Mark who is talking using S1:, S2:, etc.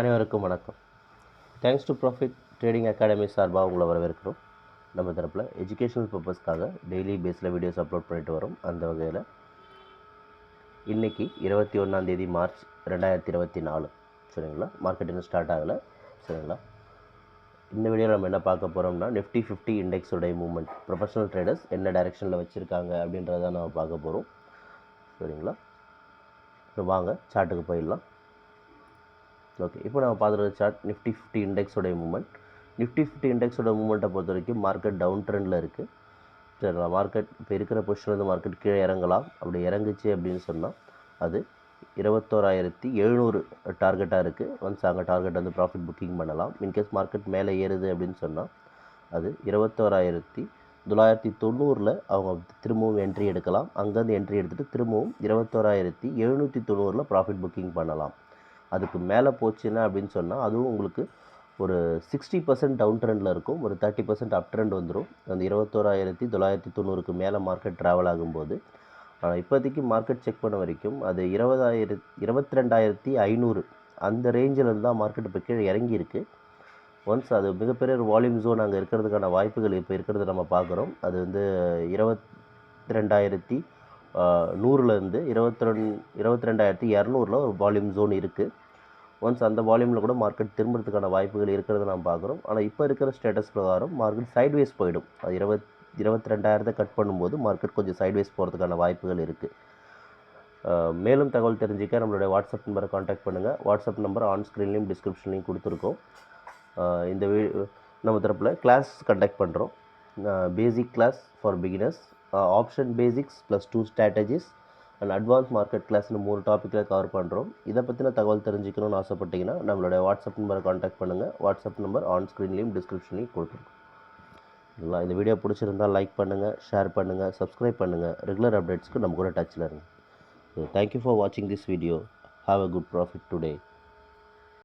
S1: அனைவருக்கும் வணக்கம். Thanks to profit trading academy சார்பாக உங்களை வரவேற்கிறோம். நம்ம தரப்பில் எஜுகேஷனல் பர்பஸ்க்காக டெய்லி பேஸில் வீடியோஸ் அப்லோட் பண்ணிட்டு வரோம். அந்த வகையில் இன்றைக்கி 21 மார்ச் 2024 சரிங்களா. மார்க்கெட் இன்னும் ஸ்டார்ட் ஆகலை சரிங்களா. இந்த வீடியோவில் நம்ம என்ன பார்க்க போகிறோம்னா நிஃப்டி 50 இண்டெக்ஸோடைய மூவ்மெண்ட், ப்ரொஃபஷனல் ட்ரேடர்ஸ் என்ன டைரெக்ஷனில் வச்சுருக்காங்க அப்படின்றத நம்ம பார்க்க போகிறோம் சரிங்களா. இப்போ வாங்க சார்ட்டுக்கு போயிடலாம். ஓகே, இப்போ நம்ம பார்த்துருக்க சார்ட் நிஃப்டி 50 இண்டெக்ஸோடைய மூவ்மெண்ட். நிஃப்டி 50 இண்டெக்ஸோட மூவ்மெண்ட்டை பொறுத்த வரைக்கும் மார்க்கெட் டவுன் ட்ரெண்டில் இருக்குது சரிங்களா. மார்க்கெட் இப்போ இருக்கிற பொசிஷன்லேருந்து மார்க்கெட் கீழே இறங்கலாம். அப்படி இறங்குச்சு அப்படின்னு சொன்னால் அது 21,700 டார்கெட்டாக இருக்குது. ஒன்ஸ் அங்கே டார்கெட் வந்து ப்ராஃபிட் புக்கிங் பண்ணலாம். இன்கேஸ் மார்க்கெட் மேலே ஏறுது அப்படின்னு சொன்னால் அது 21,990 அவங்க திரும்பவும் என்ட்ரி எடுக்கலாம். அங்கேருந்து என்ட்ரி எடுத்துகிட்டு திரும்பவும் 21,790 ப்ராஃபிட் புக்கிங் பண்ணலாம். அதுக்கு மேலே போச்சுன்னா அப்படின்னு சொன்னால் அதுவும் உங்களுக்கு ஒரு 60% டவுன் ட்ரெண்டில் இருக்கும், ஒரு 30% அப் ட்ரெண்ட் வந்துடும். அந்த 21,990க்கு மேலே மார்க்கெட் ட்ராவல் ஆகும்போது. ஆனால் இப்போதைக்கு மார்க்கெட் செக் பண்ண வரைக்கும் அது 22,500 அந்த ரேஞ்சில் இருந்தால் மார்க்கெட் இப்போ கீழே இறங்கியிருக்கு. ஒன்ஸ் அது மிகப்பெரிய ஒரு வால்யூம் ஜோன் அங்கே இருக்கிறதுக்கான வாய்ப்புகள் இப்போ இருக்கிறத நம்ம பார்க்குறோம். அது வந்து 22,100லேருந்து 22,200 ஒரு வால்யூம் ஜோன் இருக்குது. ஒன்ஸ் அந்த வால்யூமில் கூட மார்க்கெட் திரும்புறதுக்கான வாய்ப்புகள் இருக்கிறத நம்ம பார்க்குறோம். ஆனால் இப்போ இருக்கிற ஸ்டேட்டஸ் பிரகாரம் மார்க்கெட் சைட்வேஸ் போயிடும். அது 22,000 கட் பண்ணும்போது மார்க்கெட் கொஞ்சம் சைட்வேஸ் போகிறதுக்கான வாய்ப்புகள் இருக்குது. மேலும் தகவல் தெரிஞ்சுக்க நம்மளுடைய வாட்ஸ்அப் நம்பரை காண்டாக்ட் பண்ணுங்கள். வாட்ஸ்அப் நம்பர் ஆன் ஸ்க்ரீன்லேயும் டிஸ்கிரிப்ஷன்லையும் கொடுத்துருக்கோம். இந்த நம்ம தரப்பில் கிளாஸ் கண்டக்ட் பண்ணுறோம். Basic class for beginners, option basics plus 2 strategies and advance market கிளாஸ்னு 3 டாப்பிக்கில் கவர் பண்ணுறோம். இதை பற்றின தகவல் தெரிஞ்சுக்கணும்னு ஆசைப்பட்டீங்கன்னா நம்மளுடைய வாட்ஸ்அப் நம்பரை காண்டாக்ட் பண்ணுங்கள். வாட்ஸ்அப் நம்பர் ஆன் ஸ்க்ரீன்லேயும் டிஸ்கிரிப்ஷன்லையும் கொடுத்துருக்கோம். இல்லை, இந்த வீடியோ பிடிச்சிருந்தால் லைக் பண்ணுங்கள், ஷேர் பண்ணுங்கள், சப்ஸ்கிரைப் பண்ணுங்கள். ரெகுலர் அப்டேட்ஸ்க்கு நம்ம கூட டச்சில் இருங்க. தேங்க்யூ ஃபார் வாட்சிங் this video. Have a good profit today.